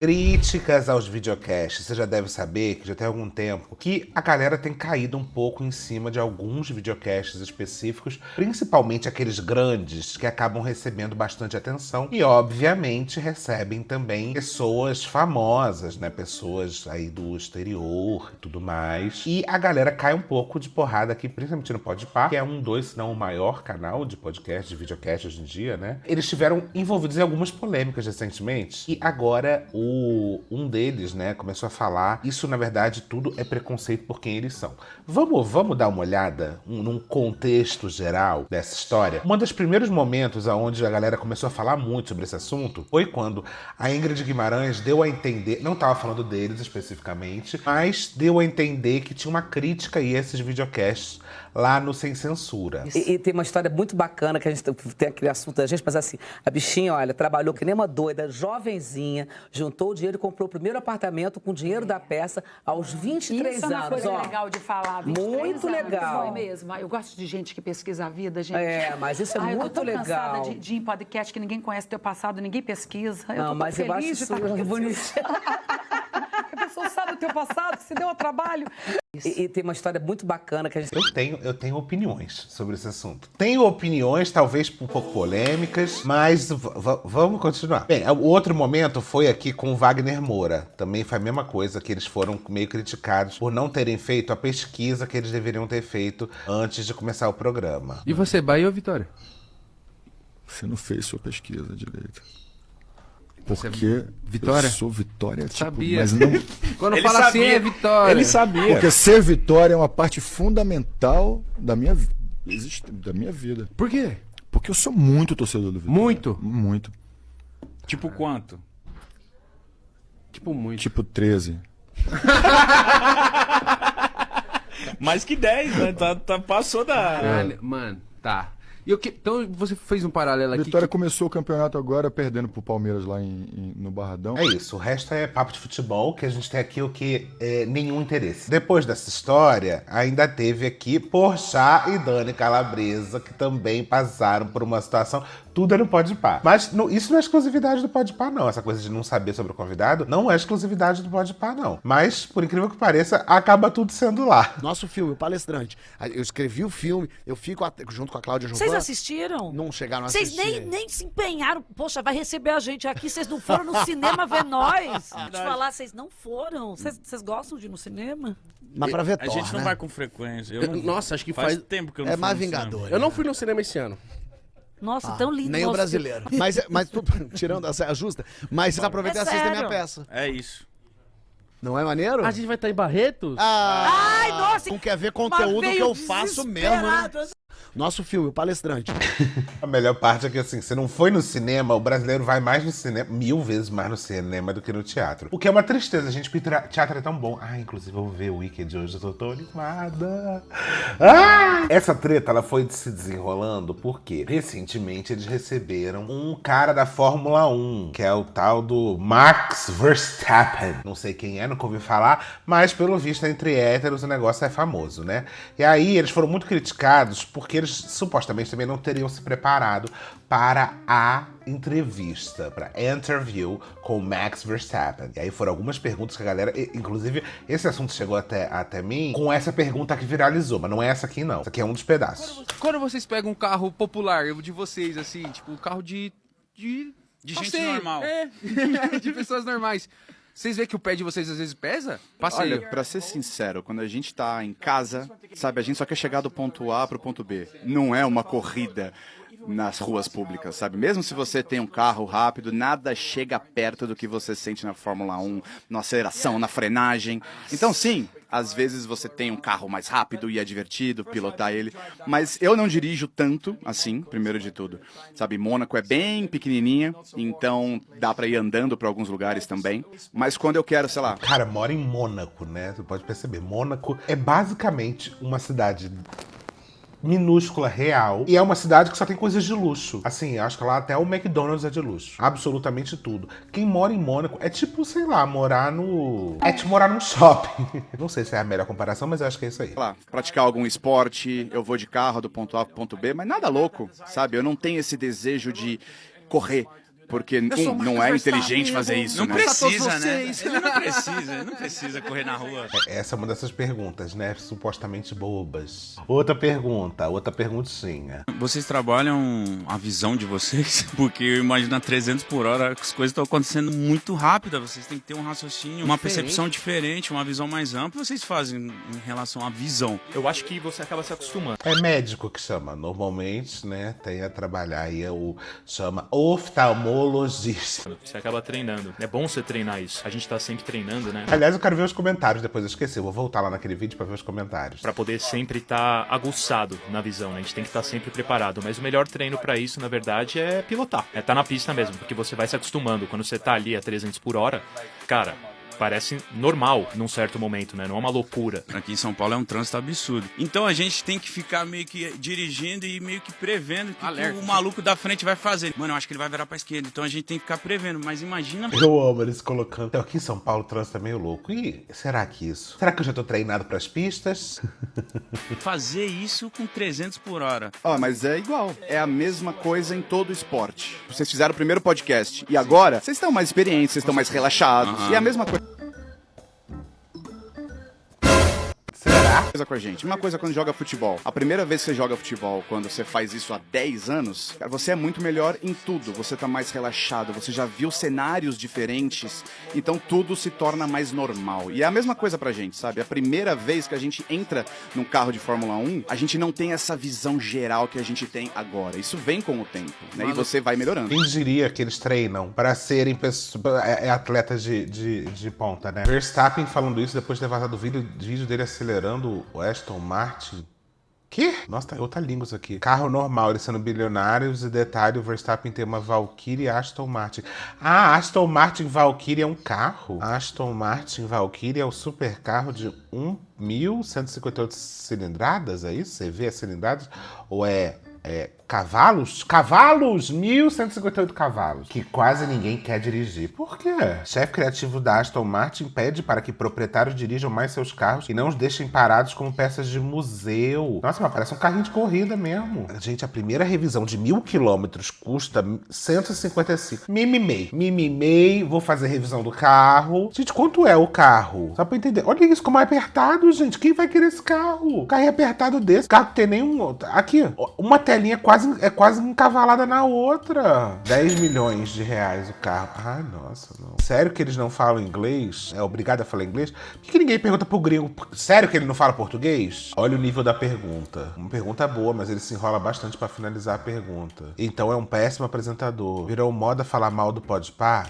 Críticas aos videocasts. Você já deve saber que já tem algum tempo que a galera tem caído um pouco em cima de alguns videocasts específicos, principalmente aqueles grandes que acabam recebendo bastante atenção e, obviamente, recebem também pessoas famosas, né? Pessoas aí do exterior e tudo mais. E a galera cai um pouco de porrada aqui, principalmente no Podpah, que é se não o maior canal de podcast, de videocast hoje em dia, né? Eles estiveram envolvidos em algumas polêmicas recentemente e agora um deles, né, começou a falar, isso na verdade tudo é preconceito por quem eles são. Vamos dar uma olhada num contexto geral dessa história? Um dos primeiros momentos onde a galera começou a falar muito sobre esse assunto foi quando a Ingrid Guimarães deu a entender, não estava falando deles especificamente, mas deu a entender que tinha uma crítica aí a esses videocasts lá no Sem Censura. E tem uma história muito bacana que a gente tem aquele assunto da gente, mas assim, a bichinha, olha, trabalhou que nem uma doida, jovenzinha, juntou o dinheiro e comprou o primeiro apartamento com o dinheiro da peça aos 23 Isso é uma anos. coisa Ó, legal de falar. 23 muito anos. legal. Foi mesmo. Eu gosto de gente que pesquisa a vida, gente. É, mas isso é Eu muito tô tão legal. cansada de ir em podcast que ninguém conhece teu passado, ninguém pesquisa. Eu tô Não, tão mas eu acho feliz de isso estar aqui. bonitinho. A pessoa sabe o teu passado, se deu ao trabalho. E tem uma história muito bacana que a gente... Eu tenho opiniões sobre esse assunto. Tenho opiniões, talvez um pouco polêmicas, mas vamos continuar. Bem, o outro momento foi aqui com o Wagner Moura. Também foi a mesma coisa, que eles foram meio criticados por não terem feito a pesquisa que eles deveriam ter feito antes de começar o programa. E você, Bahia ou Vitória? Você não fez sua pesquisa direito. Você é Porque Vitória? eu sou Vitória, tipo, Sabia. mas não... Quando Ele fala assim sabia. é Vitória. Ele sabia. Porque ser Vitória é uma parte fundamental da minha vida. Por quê? Porque eu sou muito torcedor do Vitória. Muito? Muito. Tipo quanto? Tipo, muito. Tipo 13. Mais que 10, né? Passou da... Caralho, mano, tá. Então você fez um paralelo aqui. Vitória começou o campeonato agora perdendo pro Palmeiras lá no Barradão. É isso, o resto é papo de futebol, que a gente tem aqui o que é nenhum interesse. Depois dessa história, ainda teve aqui Porchat e Dani Calabresa, que também passaram por uma situação... Tudo é no Podpah. Mas isso não é exclusividade do Podpah, não. Essa coisa de não saber sobre o convidado não é exclusividade do Podpah, não. Mas, por incrível que pareça, acaba tudo sendo lá. Nosso filme, o Palestrante. Eu escrevi o filme, eu fico junto com a Cláudia Giovanna. Vocês assistiram? Não chegaram a Vocês assistir. nem se empenharam. Poxa, vai receber a gente aqui. Vocês não foram no cinema ver nós. Vou te falar, vocês não foram. Vocês gostam de ir no cinema? Mas pra ver A Thor, gente não né? vai com frequência. Eu não- Nossa, acho que faz faz... tempo que eu não É fui mais no cinema. Vingador. Eu não fui no cinema esse ano. Nossa, tão lindo. Nem o nosso- brasileiro. Mas tu, tirando a saia justa, mas vocês aproveitam e É assistem a minha sério? peça. É isso. Não é maneiro? A gente vai estar em Barretos? Ai, nossa. Não quer ver mas conteúdo veio que eu faço mesmo, né? desesperado, assim. Nosso filme, o Palestrante. A melhor parte é que, assim, você não foi no cinema, o brasileiro vai mais no cinema, 1000 vezes mais no cinema do que no teatro. O que é uma tristeza, gente, porque teatro é tão bom. Ah, inclusive eu vou ver o Wicked hoje, eu tô tão animada. Ah! Essa treta, ela foi se desenrolando porque, recentemente, eles receberam um cara da Fórmula 1, que é o tal do Max Verstappen. Não sei quem é, nunca ouvi falar, mas pelo visto, entre héteros, o negócio é famoso, né? E aí, eles foram muito criticados porque eles supostamente também não teriam se preparado para a entrevista, para interview com o Max Verstappen. E aí foram algumas perguntas que a galera... Inclusive, esse assunto chegou até mim com essa pergunta que viralizou, mas não é essa aqui, não. Essa aqui é um dos pedaços. Quando vocês pegam um carro popular, de vocês, assim, tipo, um carro de De não gente sei, normal. É, de pessoas normais. Vocês veem que o pé de vocês às vezes pesa? Passeio. Olha, pra ser sincero, quando a gente tá em casa, sabe, a gente só quer chegar do ponto A pro ponto B. Não é uma corrida nas ruas públicas, sabe? Mesmo se você tem um carro rápido, nada chega perto do que você sente na Fórmula 1, na aceleração, na frenagem. Então, sim, às vezes você tem um carro mais rápido e é divertido pilotar ele, mas eu não dirijo tanto assim, primeiro de tudo. Sabe, Mônaco é bem pequenininha, então dá pra ir andando pra alguns lugares também. Mas quando eu quero, sei lá... Cara, mora em Mônaco, né? Você pode perceber. Mônaco é basicamente uma cidade minúscula, real. E é uma cidade que só tem coisas de luxo. Assim, acho que lá até o McDonald's é de luxo. Absolutamente tudo. Quem mora em Mônaco é tipo, sei lá, morar no... É tipo morar num shopping. Não sei se é a melhor comparação, mas eu acho que é isso aí. Sei lá, praticar algum esporte, eu vou de carro do ponto A pro ponto B, mas nada louco, sabe? Eu não tenho esse desejo de correr Porque não é inteligente fazer isso, Não né? precisa, né? Ele não precisa correr na rua. Essa é uma dessas perguntas, né? Supostamente bobas. Outra perguntinha. Vocês trabalham a visão de vocês? Porque eu imagino a 300 por hora, as coisas estão acontecendo muito rápido. Vocês têm que ter um raciocínio, uma percepção diferente, uma visão mais ampla. Vocês fazem em relação à visão? Eu acho que você acaba se acostumando. É médico que chama. Normalmente, né? Tem a trabalhar aí, chama oftalmologista. Você acaba treinando. É bom você treinar isso. A gente tá sempre treinando, né? Aliás, eu quero ver os comentários, depois eu esqueci. Eu vou voltar lá naquele vídeo pra ver os comentários. Pra poder sempre estar aguçado na visão, né? A gente tem que estar sempre preparado. Mas o melhor treino pra isso, na verdade, é pilotar. É estar na pista mesmo, porque você vai se acostumando. Quando você tá ali a 300 por hora, cara, parece normal num certo momento, né? Não é uma loucura. Aqui em São Paulo é um trânsito absurdo. Então a gente tem que ficar meio que dirigindo e meio que prevendo o que o maluco da frente vai fazer. Mano, eu acho que ele vai virar pra esquerda, então a gente tem que ficar prevendo. Mas imagina... Eu amo eles colocando. Então, aqui em São Paulo o trânsito é meio louco. E será que isso? Será que eu já tô treinado pras pistas? fazer isso com 300 por hora. Mas é igual. É a mesma coisa em todo esporte. Vocês fizeram o primeiro podcast e agora vocês estão mais experientes, vocês estão mais relaxados. E é a mesma coisa. Será? Coisa com a gente. Uma coisa quando joga futebol. A primeira vez que você joga futebol, quando você faz isso há 10 anos, você é muito melhor em tudo. Você tá mais relaxado, você já viu cenários diferentes, então tudo se torna mais normal. E é a mesma coisa pra gente, sabe? A primeira vez que a gente entra num carro de Fórmula 1, a gente não tem essa visão geral que a gente tem agora. Isso vem com o tempo, né? E você vai melhorando. Quem diria que eles treinam para serem atletas de ponta, né? Verstappen falando isso depois de ter vazado o vídeo dele acelerando o Aston Martin. Que? Nossa, tá outra língua isso aqui. Carro normal, eles sendo bilionários, e detalhe, o Verstappen tem uma Valkyrie e Aston Martin. Ah, Aston Martin Valkyrie é um carro? Aston Martin Valkyrie é o super carro de 1.158 cilindradas, é isso? Você vê as cilindradas? Ou é cavalos? Cavalos! 1.158 cavalos. Que quase ninguém quer dirigir. Por quê? Chefe criativo da Aston Martin pede para que proprietários dirijam mais seus carros e não os deixem parados como peças de museu. Nossa, mas parece um carrinho de corrida mesmo. Gente, a primeira revisão de 1.000 quilômetros custa 155. Mimimei. Vou fazer revisão do carro. Gente, quanto é o carro? Só pra entender. Olha isso, como é apertado, gente. Quem vai querer esse carro? Carrinho apertado desse. Carro que tem nenhum... Aqui, uma telinha quase encavalada na outra. 10 milhões de reais o carro. Ai, nossa, não. Sério que eles não falam inglês? É obrigado a falar inglês? Por que ninguém pergunta pro gringo? Sério que ele não fala português? Olha o nível da pergunta. Uma pergunta boa, mas ele se enrola bastante pra finalizar a pergunta. Então é um péssimo apresentador. Virou moda falar mal do Podpah?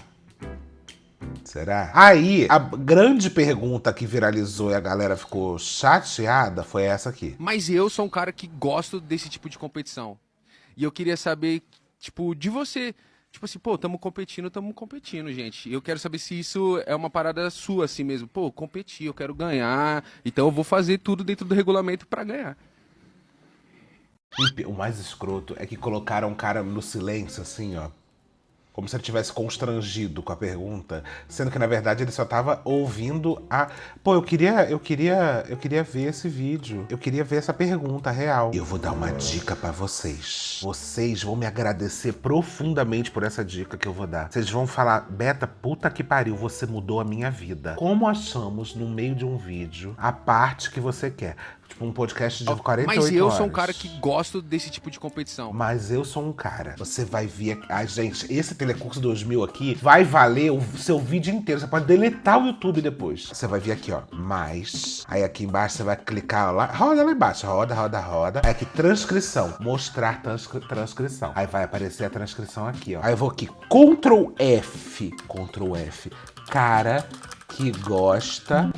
Será? Aí, a grande pergunta que viralizou e a galera ficou chateada foi essa aqui. Mas eu sou um cara que gosto desse tipo de competição. E eu queria saber, tipo, de você... Tipo assim, pô, tamo competindo, gente. Eu quero saber se isso é uma parada sua, assim mesmo. Pô, competir, eu quero ganhar. Então eu vou fazer tudo dentro do regulamento pra ganhar. E o mais escroto é que colocaram um cara no silêncio, assim, ó. Como se ele tivesse constrangido com a pergunta, sendo que, na verdade, ele só tava ouvindo a... Pô, eu queria ver esse vídeo. Eu queria ver essa pergunta real. Eu vou dar uma dica pra vocês. Vocês vão me agradecer profundamente por essa dica que eu vou dar. Vocês vão falar, Beta, puta que pariu, você mudou a minha vida. Como achamos, no meio de um vídeo, a parte que você quer? Tipo, um podcast de 48 horas. Mas eu sou um cara que gosto desse tipo de competição. Mas eu sou um cara. Você vai ver... Ai, gente, esse Telecurso 2000 aqui vai valer o seu vídeo inteiro. Você pode deletar o YouTube depois. Você vai vir aqui, ó. Mais. Aí aqui embaixo você vai clicar lá. Roda lá embaixo. Roda. Aí aqui, transcrição. Mostrar transcrição. Aí vai aparecer a transcrição aqui, ó. Aí eu vou aqui. Ctrl F. Cara... que gosta...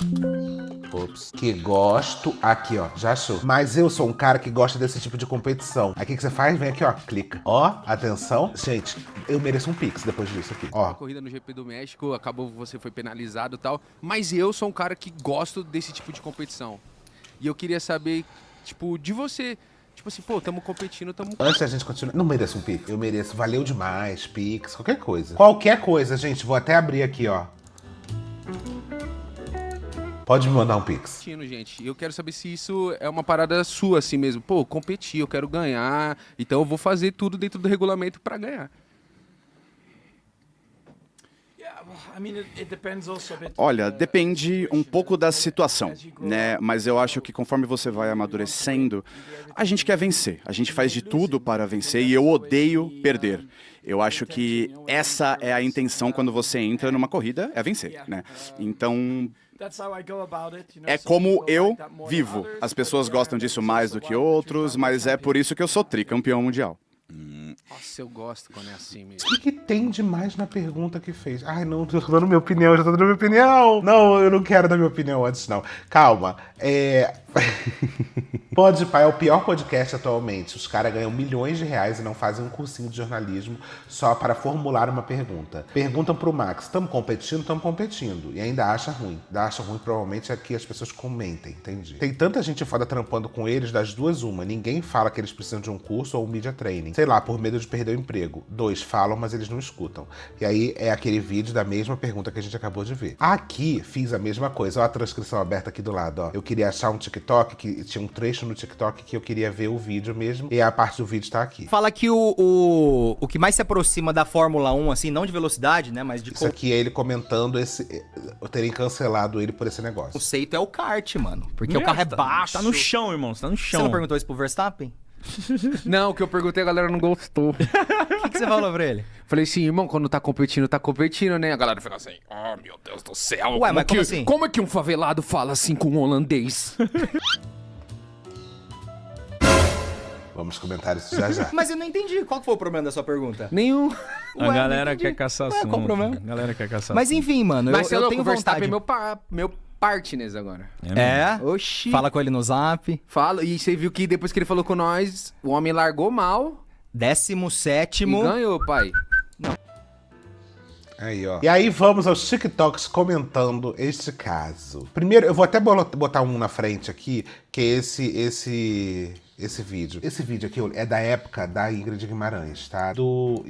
que gosto... Aqui, ó. Já achou. Mas eu sou um cara que gosta desse tipo de competição. Aí o que você faz? Vem aqui, ó. Clica. Ó, atenção. Gente, eu mereço um Pix depois disso aqui. Ó. A corrida no GP do México, acabou, você foi penalizado e tal. Mas eu sou um cara que gosto desse tipo de competição. E eu queria saber, tipo, de você... Tipo assim, pô, tamo competindo. Antes da gente continuar... Não mereço um Pix. Eu mereço. Valeu demais. Pix. Qualquer coisa. Qualquer coisa, gente. Vou até abrir aqui, ó. Pode me mandar um Pix. Gente, eu quero saber se isso é uma parada sua, assim mesmo. Pô, competir, eu quero ganhar. Então eu vou fazer tudo dentro do regulamento pra ganhar. Olha, depende um pouco da situação, né? Mas eu acho que conforme você vai amadurecendo, a gente quer vencer. A gente faz de tudo para vencer e eu odeio perder. Eu acho que essa é a intenção quando você entra numa corrida, é vencer, né? Então, é como eu vivo. As pessoas gostam disso mais do que outros, mas é por isso que eu sou tricampeão mundial. Nossa, eu gosto quando é assim mesmo. O que tem demais na pergunta que fez? Ai, não, tô dando minha opinião, já tô dando minha opinião. Não, eu não quero dar minha opinião antes, não. Calma, Podpah é o pior podcast atualmente. Os caras ganham milhões de reais e não fazem um cursinho de jornalismo só para formular uma pergunta. Perguntam pro Max, estamos competindo? Estamos competindo. E ainda acha ruim. Acha ruim provavelmente é que as pessoas comentem, entendi. Tem tanta gente foda trampando com eles, das duas uma. Ninguém fala que eles precisam de um curso ou um media training. Sei lá, por medo de perder o emprego. 2, falam, mas eles não escutam. E aí é aquele vídeo da mesma pergunta que a gente acabou de ver. Aqui, fiz a mesma coisa. Ó a transcrição aberta aqui do lado, ó. Eu queria achar um TikTok, que tinha um trecho no TikTok que eu queria ver o vídeo mesmo. E a parte do vídeo tá aqui. Fala que o que mais se aproxima da Fórmula 1, assim, não de velocidade, né, mas de... Isso aqui é ele comentando eu terem cancelado ele por esse negócio. O conceito é o kart, mano. Porque o carro é baixo. Tá no chão, irmão. Você tá no chão. Você não perguntou isso pro Verstappen? Não, o que eu perguntei a galera não gostou. O que você falou pra ele? Falei assim, irmão, quando tá competindo, né? A galera fica assim, oh meu Deus do céu. Ué, mas como assim? Como é que um favelado fala assim com um holandês? Vamos comentar isso já já. Mas eu não entendi. Qual que foi o problema da sua pergunta? Nenhum. A galera quer caçar assunto. Qual o problema? A galera quer caçar Mas enfim, mano, Mas eu louco, tenho o Verstappen vontade. é meu partners agora. É? Oxi. Fala com ele no zap. Fala, e você viu que depois que ele falou com nós, o homem largou mal 17º. e ganhou, pai. Aí, ó. E aí vamos aos TikToks comentando este caso. Primeiro, eu vou até botar um na frente aqui, que é esse vídeo. Esse vídeo aqui é da época da Ingrid Guimarães, tá? Do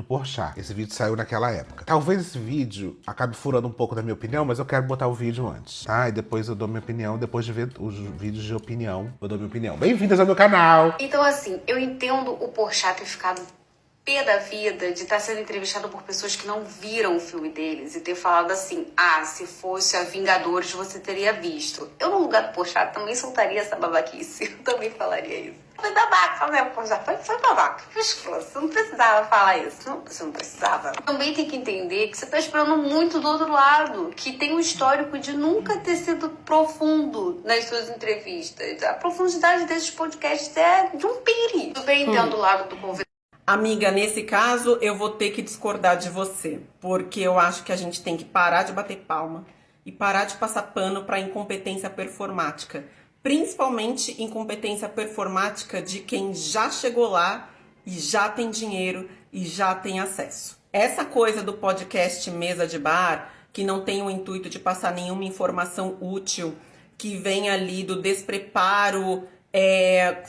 Porchat. Esse vídeo saiu naquela época. Talvez esse vídeo acabe furando um pouco da minha opinião, mas eu quero botar o vídeo antes, tá? E depois eu dou minha opinião, depois de ver os vídeos de opinião, eu dou minha opinião. Bem-vindas ao meu canal! Então, assim, eu entendo o Porchat ter ficado pé da vida de estar sendo entrevistado por pessoas que não viram o filme deles e ter falado assim, se fosse a Vingadores você teria visto. Eu, no lugar do Porchat, também soltaria essa babaquice. Eu também falaria isso. Foi babaca, né, Porchat? Foi babaca. Você não precisava falar isso. Não, você não precisava. Também tem que entender que você está esperando muito do outro lado, que tem um histórico de nunca ter sido profundo nas suas entrevistas. A profundidade desses podcasts é de um pire. Eu bem entendo o lado do convidado. Amiga, nesse caso, eu vou ter que discordar de você, porque eu acho que a gente tem que parar de bater palma e parar de passar pano para incompetência performática, principalmente incompetência performática de quem já chegou lá e já tem dinheiro e já tem acesso. Essa coisa do podcast Mesa de Bar, que não tem o intuito de passar nenhuma informação útil, que vem ali do despreparo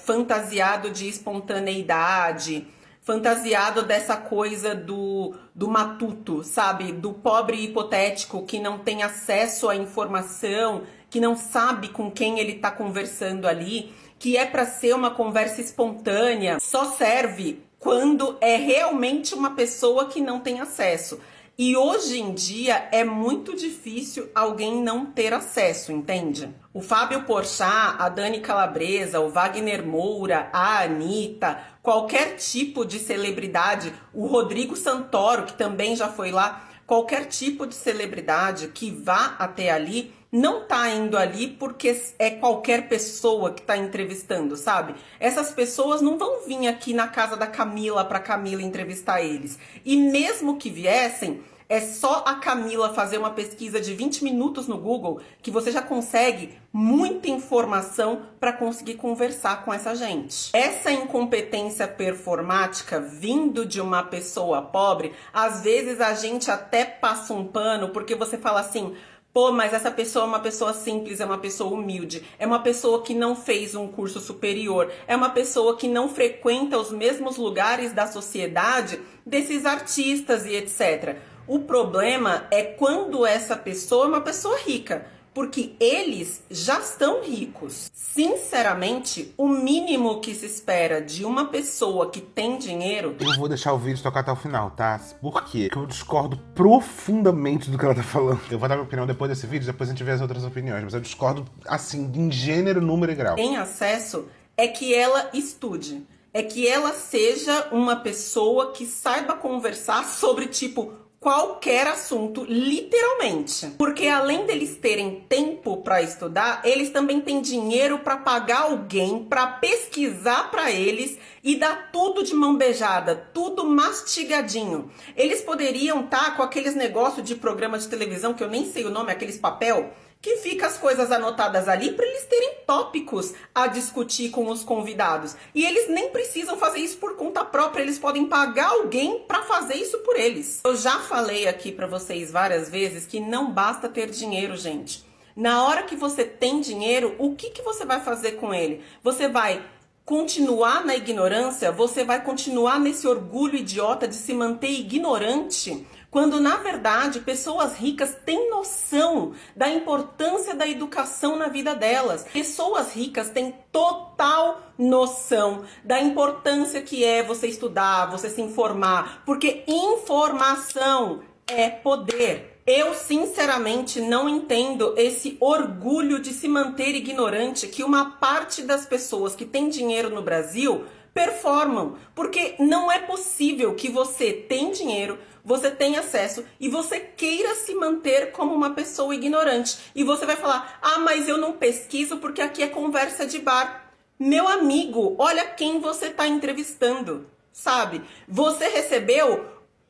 fantasiado de espontaneidade, fantasiado dessa coisa do matuto, sabe? Do pobre hipotético que não tem acesso à informação, que não sabe com quem ele tá conversando ali, que é para ser uma conversa espontânea, só serve quando é realmente uma pessoa que não tem acesso. E hoje em dia é muito difícil alguém não ter acesso, entende? O Fábio Porchat, a Dani Calabresa, o Wagner Moura, a Anitta, qualquer tipo de celebridade, o Rodrigo Santoro, que também já foi lá, qualquer tipo de celebridade que vá até ali, não tá indo ali porque é qualquer pessoa que tá entrevistando, sabe? Essas pessoas não vão vir aqui na casa da Camila pra Camila entrevistar eles. E mesmo que viessem, é só a Camila fazer uma pesquisa de 20 minutos no Google que você já consegue muita informação para conseguir conversar com essa gente. Essa incompetência performática vindo de uma pessoa pobre, às vezes a gente até passa um pano porque você fala assim, pô, mas essa pessoa é uma pessoa simples, é uma pessoa humilde, é uma pessoa que não fez um curso superior, é uma pessoa que não frequenta os mesmos lugares da sociedade desses artistas e etc. O problema é quando essa pessoa é uma pessoa rica, porque eles já estão ricos. Sinceramente, o mínimo que se espera de uma pessoa que tem dinheiro... Eu vou deixar o vídeo tocar até o final, tá? Por quê? Porque eu discordo profundamente do que ela tá falando. Eu vou dar minha opinião depois desse vídeo, depois a gente vê as outras opiniões, mas eu discordo, assim, em gênero, número e grau. Tem acesso é que ela estude. É que ela seja uma pessoa que saiba conversar sobre, tipo, qualquer assunto, literalmente. Porque além deles terem tempo para estudar, eles também têm dinheiro para pagar alguém para pesquisar para eles e dar tudo de mão beijada, tudo mastigadinho. Eles poderiam estar com aqueles negócios de programa de televisão, que eu nem sei o nome, aqueles papel, que fica as coisas anotadas ali para eles terem tópicos a discutir com os convidados. E eles nem precisam fazer isso por conta própria, eles podem pagar alguém para fazer isso por eles. Eu já falei aqui para vocês várias vezes que não basta ter dinheiro, gente. Na hora que você tem dinheiro, o que você vai fazer com ele? Você vai continuar na ignorância? Você vai continuar nesse orgulho idiota de se manter ignorante? Quando, na verdade, pessoas ricas têm noção da importância da educação na vida delas. Pessoas ricas têm total noção da importância que é você estudar, você se informar, porque informação é poder. Eu, sinceramente, não entendo esse orgulho de se manter ignorante que uma parte das pessoas que tem dinheiro no Brasil performam, porque não é possível que você tenha dinheiro, você tem acesso e você queira se manter como uma pessoa ignorante. E você vai falar, ah, mas eu não pesquiso porque aqui é conversa de bar. Meu amigo, olha quem você está entrevistando, sabe? Você recebeu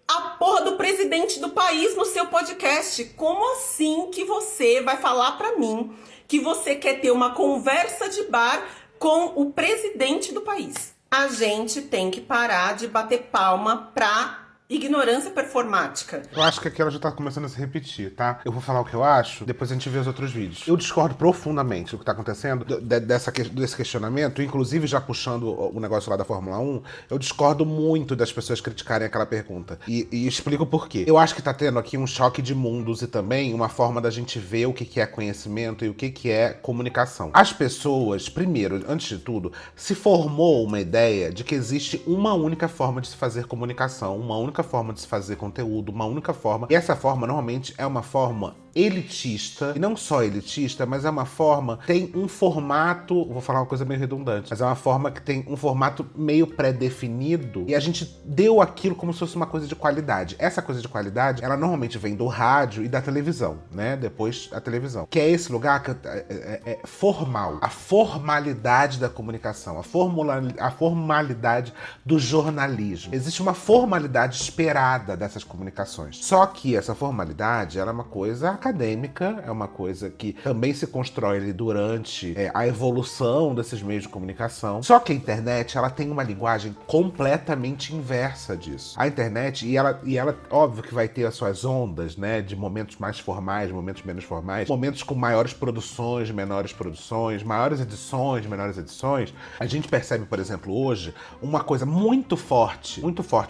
a porra do presidente do país no seu podcast. Como assim que você vai falar pra mim que você quer ter uma conversa de bar com o presidente do país? A gente tem que parar de bater palma pra ignorância performática. Eu acho que aquela já tá começando a se repetir, tá? Eu vou falar o que eu acho, depois a gente vê os outros vídeos. Eu discordo profundamente do que tá acontecendo, desse questionamento, inclusive já puxando o negócio lá da Fórmula 1, eu discordo muito das pessoas criticarem aquela pergunta. E explico por quê. Eu acho que tá tendo aqui um choque de mundos e também uma forma da gente ver o que é conhecimento e o que é comunicação. As pessoas, primeiro, antes de tudo, se formou uma ideia de que existe uma única forma de se fazer comunicação, uma única forma de se fazer conteúdo, uma única forma. E essa forma normalmente é uma forma elitista, e não só elitista, mas é uma forma, tem um formato, vou falar uma coisa meio redundante, mas é uma forma que tem um formato meio pré-definido e a gente deu aquilo como se fosse uma coisa de qualidade. Essa coisa de qualidade, ela normalmente vem do rádio e da televisão, né? Depois a televisão. Que é esse lugar que é formal. A formalidade da comunicação, a formalidade do jornalismo. Existe uma formalidade esperada dessas comunicações. Só que essa formalidade, ela é uma coisa acadêmica, é uma coisa que também se constrói ali durante a evolução desses meios de comunicação. Só que a internet, ela tem uma linguagem completamente inversa disso. A internet, e ela óbvio que vai ter as suas ondas, né, de momentos mais formais, momentos menos formais, momentos com maiores produções, menores produções, maiores edições, menores edições. A gente percebe, por exemplo, hoje, uma coisa muito forte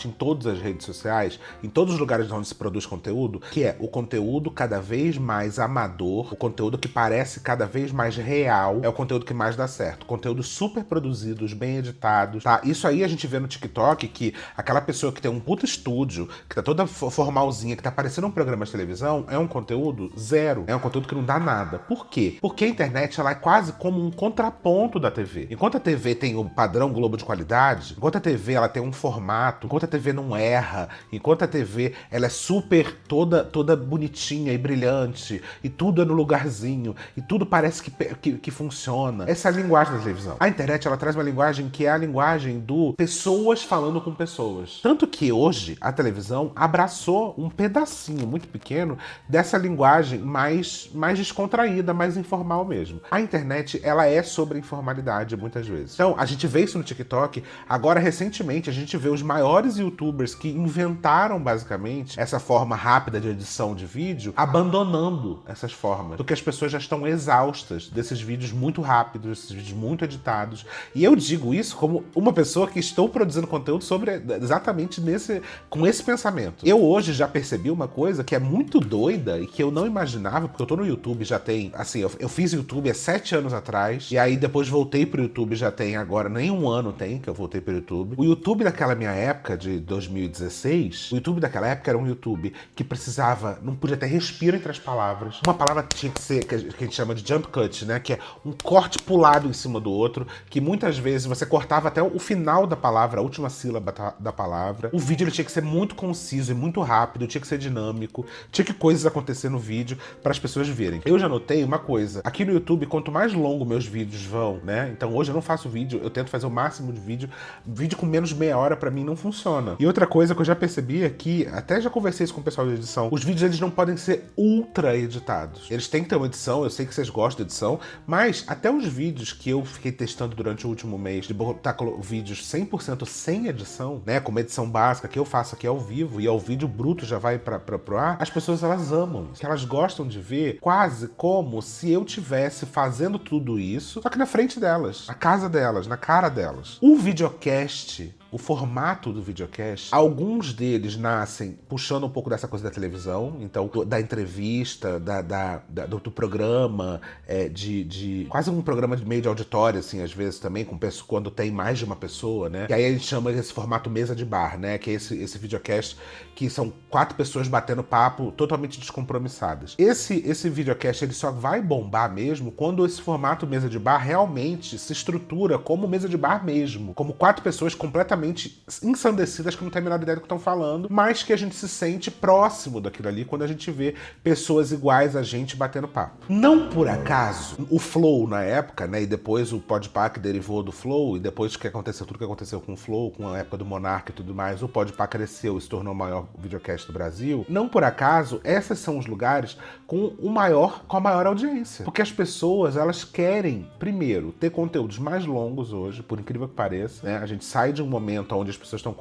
em todas as redes sociais, em todos os lugares onde se produz conteúdo, que é o conteúdo cada vez mais amador, o conteúdo que parece cada vez mais real, é o conteúdo que mais dá certo. Conteúdos super produzidos, bem editados, tá? Isso aí a gente vê no TikTok, que aquela pessoa que tem um puto estúdio, que tá toda formalzinha, que tá parecendo um programa de televisão, é um conteúdo zero. É um conteúdo que não dá nada. Por quê? Porque a internet, ela é quase como um contraponto da TV. Enquanto a TV tem o padrão Globo de qualidade, enquanto a TV, ela tem um formato, enquanto a TV não erra, enquanto a TV, ela é super toda bonitinha e brilhante, e tudo é no lugarzinho, e tudo parece que funciona. Essa é a linguagem da televisão. A internet, ela traz uma linguagem que é a linguagem do pessoas falando com pessoas. Tanto que hoje a televisão abraçou um pedacinho muito pequeno dessa linguagem mais descontraída, mais informal mesmo. A internet, ela é sobre informalidade muitas vezes. Então, a gente vê isso no TikTok. Agora, recentemente, a gente vê os maiores youtubers que inventaram basicamente essa forma rápida de edição de vídeo, abandonando abandonando essas formas, porque as pessoas já estão exaustas desses vídeos muito rápidos, desses vídeos muito editados. E eu digo isso como uma pessoa que estou produzindo conteúdo sobre exatamente com esse pensamento. Eu hoje já percebi uma coisa que é muito doida e que eu não imaginava, porque eu tô no YouTube já tem, assim, eu fiz YouTube há 7 anos atrás, e aí depois voltei pro YouTube já tem agora, nem um ano tem que eu voltei pro YouTube. O YouTube daquela minha época, de 2016, o YouTube daquela época era um YouTube que precisava, não podia ter respiro entre as palavras. Uma palavra tinha que ser, que a gente chama de jump cut, né? Que é um corte pulado em cima do outro, que muitas vezes você cortava até o final da palavra, a última sílaba da palavra. O vídeo ele tinha que ser muito conciso e muito rápido, tinha que ser dinâmico, tinha que coisas acontecer no vídeo para as pessoas verem. Eu já notei uma coisa, aqui no YouTube, quanto mais longo meus vídeos vão, né? Então hoje eu não faço vídeo, eu tento fazer o máximo de vídeo. Vídeo com menos de meia hora pra mim não funciona. E outra coisa que eu já percebi é que, até já conversei isso com o pessoal de edição, os vídeos eles não podem ser ultra editados. Eles têm que ter uma edição, eu sei que vocês gostam de edição, mas até os vídeos que eu fiquei testando durante o último mês, de botar vídeos 100% sem edição, né, com uma edição básica que eu faço aqui ao vivo, e ao vídeo bruto já vai pro ar, as pessoas elas amam isso. Elas gostam de ver quase como se eu tivesse fazendo tudo isso, só que na frente delas, na casa delas, na cara delas. O videocast, o formato do videocast, alguns deles nascem puxando um pouco dessa coisa da televisão, então da entrevista, do programa, de quase um programa de meio de auditório, assim, às vezes também, quando tem mais de uma pessoa, né? E aí a gente chama esse formato mesa de bar, né? Que é esse videocast que são 4 pessoas batendo papo totalmente descompromissadas. Esse videocast ele só vai bombar mesmo quando esse formato mesa de bar realmente se estrutura como mesa de bar mesmo, como 4 pessoas completamente ensandecidas que não tem a menor ideia do que estão falando, mas que a gente se sente próximo daquilo ali quando a gente vê pessoas iguais a gente batendo papo. Não por acaso, o Flow na época, né, e depois o Podpah que derivou do Flow, e depois que aconteceu tudo que aconteceu com o Flow, com a época do Monarca e tudo mais, o Podpah cresceu e se tornou o maior videocast do Brasil. Não por acaso, esses são os lugares com a maior audiência. Porque as pessoas, elas querem, primeiro, ter conteúdos mais longos hoje, por incrível que pareça, né? A gente sai de um momento onde as pessoas estão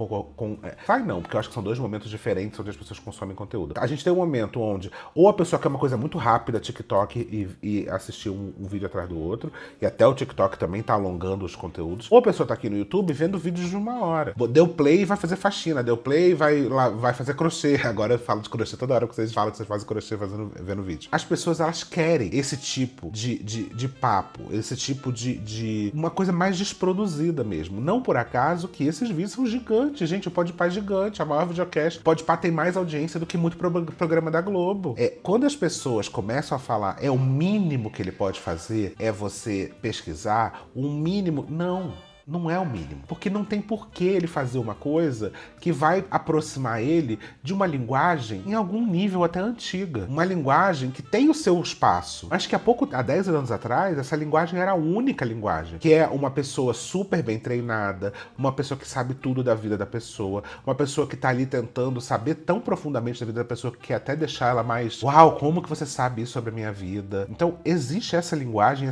sai não, porque eu acho que são 2 momentos diferentes onde as pessoas consomem conteúdo. A gente tem um momento onde ou a pessoa quer uma coisa muito rápida, TikTok, e assistir um vídeo atrás do outro, e até o TikTok também tá alongando os conteúdos, ou a pessoa tá aqui no YouTube vendo vídeos de 1 hora. Deu play e vai fazer faxina, deu play e vai fazer crochê. Agora eu falo de crochê toda hora que vocês falam que vocês fazem crochê vendo vídeo. As pessoas, elas querem esse tipo de papo, esse tipo de uma coisa mais desproduzida mesmo. Não por acaso que esses vídeos são gigantes, gente. O Podpah é gigante, a maior videocast. O Podpah tem mais audiência do que muito programa da Globo. Quando as pessoas começam a falar, o mínimo que ele pode fazer é você pesquisar, o mínimo... Não é o mínimo. Porque não tem por que ele fazer uma coisa que vai aproximar ele de uma linguagem em algum nível até antiga. Uma linguagem que tem o seu espaço. Mas que há 10 anos atrás, essa linguagem era a única linguagem. Que é uma pessoa super bem treinada, uma pessoa que sabe tudo da vida da pessoa, uma pessoa que tá ali tentando saber tão profundamente da vida da pessoa que quer até deixar ela mais... Uau, como que você sabe isso sobre a minha vida? Então, existe essa linguagem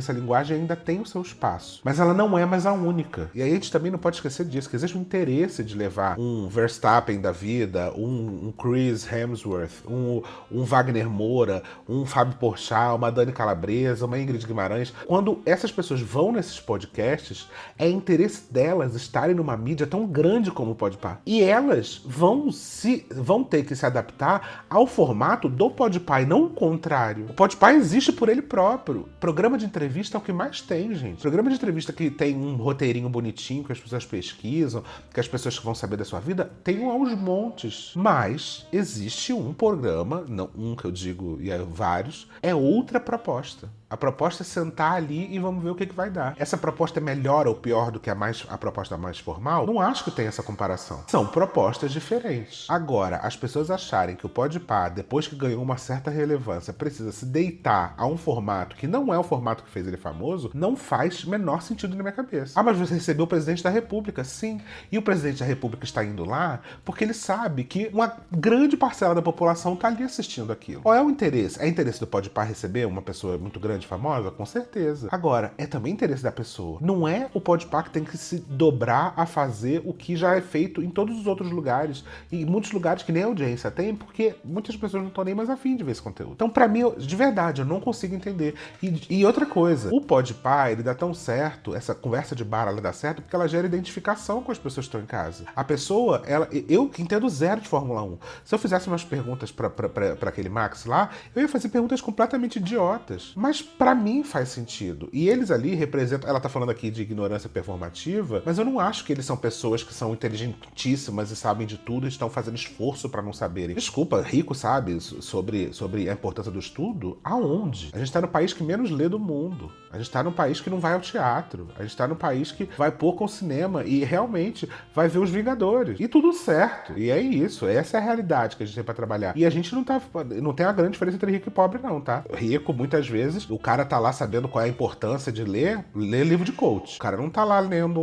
ainda tem o seu espaço. Mas ela não é mais a única. E aí a gente também não pode esquecer disso, que existe um interesse de levar um Verstappen da vida, um Chris Hemsworth, um Wagner Moura, um Fábio Porchat, uma Dani Calabresa, uma Ingrid Guimarães. Quando essas pessoas vão nesses podcasts, é interesse delas estarem numa mídia tão grande como o Podpah. E elas vão ter que se adaptar ao formato do Podpah e não o contrário. O Podpah existe por ele próprio. Programa de entrevista é o que mais tem, gente. Programa de entrevista que tem um roteirinho bonitinho, que as pessoas pesquisam, que as pessoas que vão saber da sua vida, tem aos montes. Mas existe um programa, não um que eu digo, e vários, é outra proposta. A proposta é sentar ali e vamos ver o que vai dar. Essa proposta é melhor ou pior do que a proposta mais formal? Não acho que tem essa comparação. São propostas diferentes. Agora, as pessoas acharem que o Podpah, depois que ganhou uma certa relevância, precisa se deitar a um formato que não é o formato que fez ele famoso, não faz menor sentido na minha cabeça. Ah, mas vocês receber o presidente da República, sim. E o presidente da República está indo lá porque ele sabe que uma grande parcela da população está ali assistindo aquilo. Qual é o interesse? É interesse do Podpah receber uma pessoa muito grande, famosa? Com certeza. Agora, é também interesse da pessoa. Não é o Podpah que tem que se dobrar a fazer o que já é feito em todos os outros lugares. E em muitos lugares que nem a audiência tem, porque muitas pessoas não estão nem mais afim de ver esse conteúdo. Então, pra mim, de verdade, eu não consigo entender. E outra coisa, o Podpah, ele dá tão certo, essa conversa de bar, ela dá certo, porque ela gera identificação com as pessoas que estão em casa. A pessoa, eu que entendo zero de Fórmula 1, se eu fizesse umas perguntas pra aquele Max lá, eu ia fazer perguntas completamente idiotas. Mas pra mim faz sentido. E eles ali representam, ela tá falando aqui de ignorância performativa, mas eu não acho que eles são pessoas que são inteligentíssimas e sabem de tudo e estão fazendo esforço pra não saberem. Desculpa, rico sabe sobre a importância do estudo? Aonde? A gente tá no país que menos lê do mundo. A gente tá num país que não vai ao teatro. A gente tá num país que vai pouco ao cinema e realmente vai ver os Vingadores. E tudo certo. E é isso. Essa é a realidade que a gente tem pra trabalhar. E a gente não tem uma grande diferença entre rico e pobre, não, tá? Rico, muitas vezes, o cara tá lá sabendo qual é a importância de ler livro de coach. O cara não tá lá lendo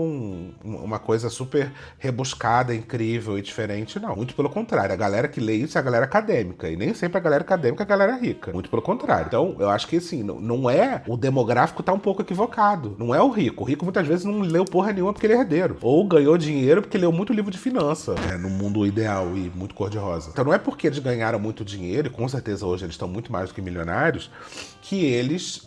uma coisa super rebuscada, incrível e diferente, não. Muito pelo contrário. A galera que lê isso é a galera acadêmica. E nem sempre a galera acadêmica é a galera rica. Muito pelo contrário. Então, eu acho que, assim, não é... O demográfico tá um pouco equivocado. Não é o rico. O rico, muitas vezes, não leu porra nenhuma porque ele é herdeiro. Ou ganhou dinheiro porque leu muito livro de finança, né, no mundo ideal e muito cor-de-rosa. Então, não é porque eles ganharam muito dinheiro, e com certeza hoje eles estão muito mais do que milionários, que eles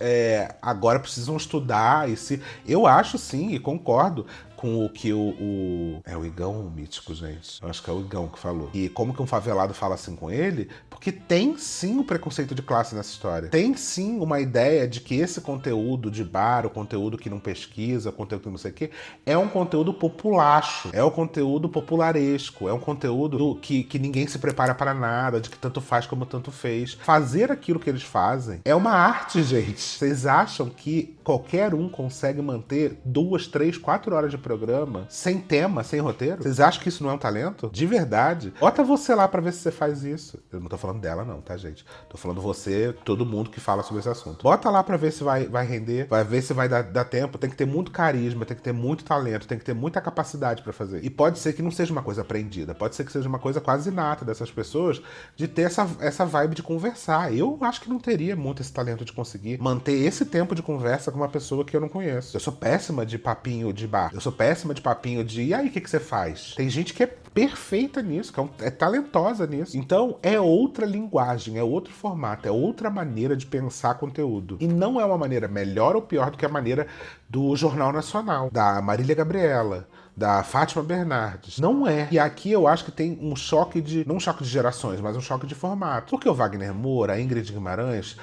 agora precisam estudar e se... Eu acho, sim, e concordo com o que é o Igão ou o Mítico, gente? Eu acho que é o Igão que falou. E como que um favelado fala assim com ele? Porque tem sim o preconceito de classe nessa história. Tem sim uma ideia de que esse conteúdo de bar, o conteúdo que não pesquisa, o conteúdo que não sei o quê, é um conteúdo populacho, é um conteúdo popularesco, é um conteúdo que ninguém se prepara para nada, de que tanto faz como tanto fez. Fazer aquilo que eles fazem é uma arte, gente. Vocês acham que qualquer um consegue manter 2, 3, 4 horas de programa sem tema, sem roteiro? Vocês acham que isso não é um talento? De verdade? Bota você lá pra ver se você faz isso. Eu não tô falando dela não, tá, gente? Tô falando você, todo mundo que fala sobre esse assunto. Bota lá pra ver se vai render, vai ver se vai dar tempo. Tem que ter muito carisma, tem que ter muito talento, tem que ter muita capacidade pra fazer. E pode ser que não seja uma coisa aprendida, pode ser que seja uma coisa quase inata dessas pessoas de ter essa vibe de conversar. Eu acho que não teria muito esse talento de conseguir manter esse tempo de conversa com uma pessoa que eu não conheço. Eu sou péssima de papinho de bar. Eu sou péssima de papinho de e aí, o que você faz? Tem gente que é perfeita nisso, que é talentosa nisso. Então, é outra linguagem, é outro formato, é outra maneira de pensar conteúdo. E não é uma maneira melhor ou pior do que a maneira do Jornal Nacional, da Marília Gabriela, da Fátima Bernardes. Não é. E aqui eu acho que tem um choque não um choque de gerações, mas um choque de formato. Porque o Wagner Moura, a Ingrid Guimarães,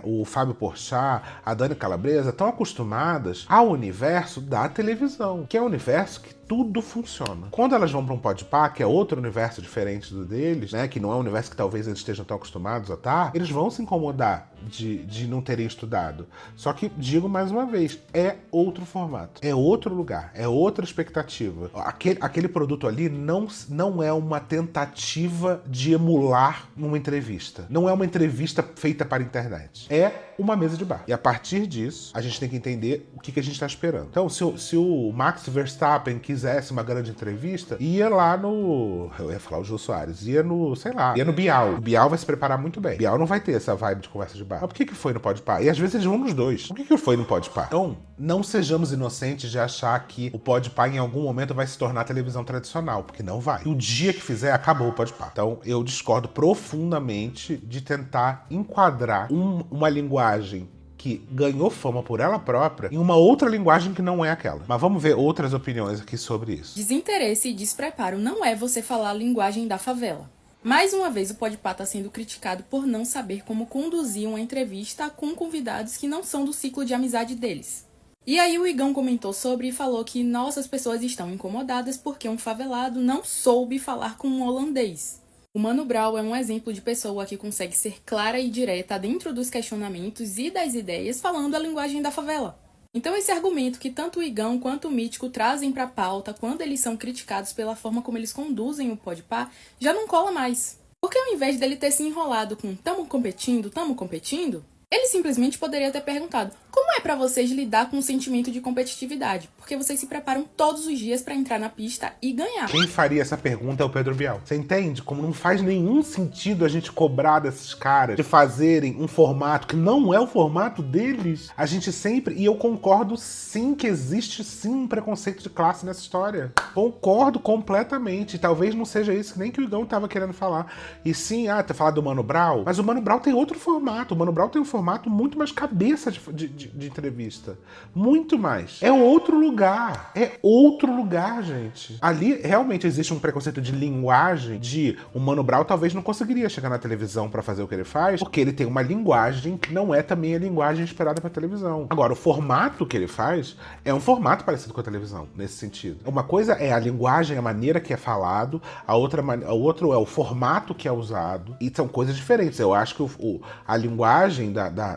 o Fábio Porchat, a Dani Calabresa estão acostumadas ao universo da televisão, que é um universo que tudo funciona. Quando elas vão para um Podpah, que é outro universo diferente do deles, né, que não é um universo que talvez eles estejam tão acostumados a estar, eles vão se incomodar de não terem estudado. Só que, digo mais uma vez, é outro formato, é outro lugar, é outra expectativa. Aquele produto ali não é uma tentativa de emular uma entrevista. Não é uma entrevista feita para a internet. É uma mesa de bar. E a partir disso, a gente tem que entender o que a gente está esperando. Então, se o Max Verstappen quisesse uma grande entrevista, ia lá no... Eu ia falar o Jô Soares. Ia no, sei lá, ia no Bial. O Bial vai se preparar muito bem. O Bial não vai ter essa vibe de conversa de bar. Mas por que foi no Podpah? E às vezes eles vão nos dois. Por que foi no Podpah? Então, não sejamos inocentes de achar que o Podpah em algum momento vai se tornar televisão tradicional, porque não vai. E o dia que fizer, acabou o Podpah. Então, eu discordo profundamente de tentar enquadrar uma linguagem que ganhou fama por ela própria em uma outra linguagem que não é aquela. Mas vamos ver outras opiniões aqui sobre isso. Desinteresse e despreparo não é você falar a linguagem da favela. Mais uma vez, o Podpah está sendo criticado por não saber como conduzir uma entrevista com convidados que não são do ciclo de amizade deles. E aí o Igão comentou sobre e falou que nossas pessoas estão incomodadas porque um favelado não soube falar com um holandês. O Mano Brown é um exemplo de pessoa que consegue ser clara e direta dentro dos questionamentos e das ideias falando a linguagem da favela. Então esse argumento que tanto o Igão quanto o Mítico trazem pra pauta quando eles são criticados pela forma como eles conduzem o Podpah já não cola mais. Porque ao invés dele ter se enrolado com tamo competindo, ele simplesmente poderia ter perguntado Como é pra vocês lidar com o sentimento de competitividade? Porque vocês se preparam todos os dias pra entrar na pista e ganhar. Quem faria essa pergunta é o Pedro Bial. Você entende? Como não faz nenhum sentido a gente cobrar desses caras de fazerem um formato que não é o formato deles. A gente sempre... E eu concordo sim que existe sim um preconceito de classe nessa história. Concordo completamente. Talvez não seja isso nem que o Igão tava querendo falar. E sim, ter falado do Mano Brown. Mas o Mano Brown tem outro formato. O Mano Brown tem um formato muito mais cabeça de entrevista. Muito mais. É outro lugar. É outro lugar, gente. Ali realmente existe um preconceito de linguagem de o Mano Brown talvez não conseguiria chegar na televisão pra fazer o que ele faz, porque ele tem uma linguagem que não é também a linguagem esperada pra televisão. Agora, o formato que ele faz é um formato parecido com a televisão, nesse sentido. Uma coisa é a linguagem, a maneira que é falado, a outro é o formato que é usado, e são coisas diferentes. Eu acho que a linguagem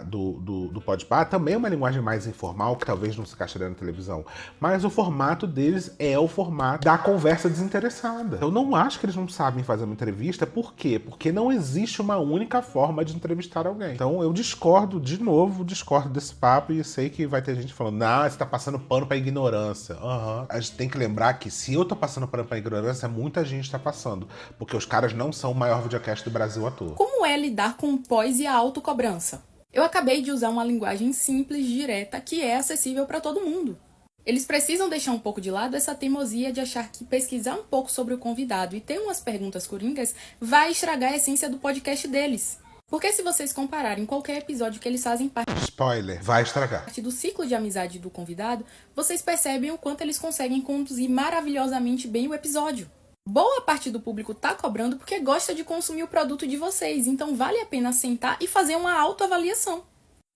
do Podpah também é uma linguagem mais informal, que talvez não se encaixaria na televisão, mas o formato deles é o formato da conversa desinteressada. Eu não acho que eles não sabem fazer uma entrevista. Por quê? Porque não existe uma única forma de entrevistar alguém. Então eu discordo desse papo, e sei que vai ter gente falando, você tá passando pano pra ignorância. A gente tem que lembrar que se eu tô passando pano pra ignorância, muita gente tá passando, porque os caras não são o maior videocast do Brasil à toa. Como é lidar com o pós e a autocobrança? Eu acabei de usar uma linguagem simples, direta, que é acessível para todo mundo. Eles precisam deixar um pouco de lado essa teimosia de achar que pesquisar um pouco sobre o convidado e ter umas perguntas coringas vai estragar a essência do podcast deles. Porque se vocês compararem qualquer episódio que eles fazem Spoiler, vai estragar. parte do ciclo de amizade do convidado, vocês percebem o quanto eles conseguem conduzir maravilhosamente bem o episódio. Boa parte do público tá cobrando porque gosta de consumir o produto de vocês, então vale a pena sentar e fazer uma autoavaliação.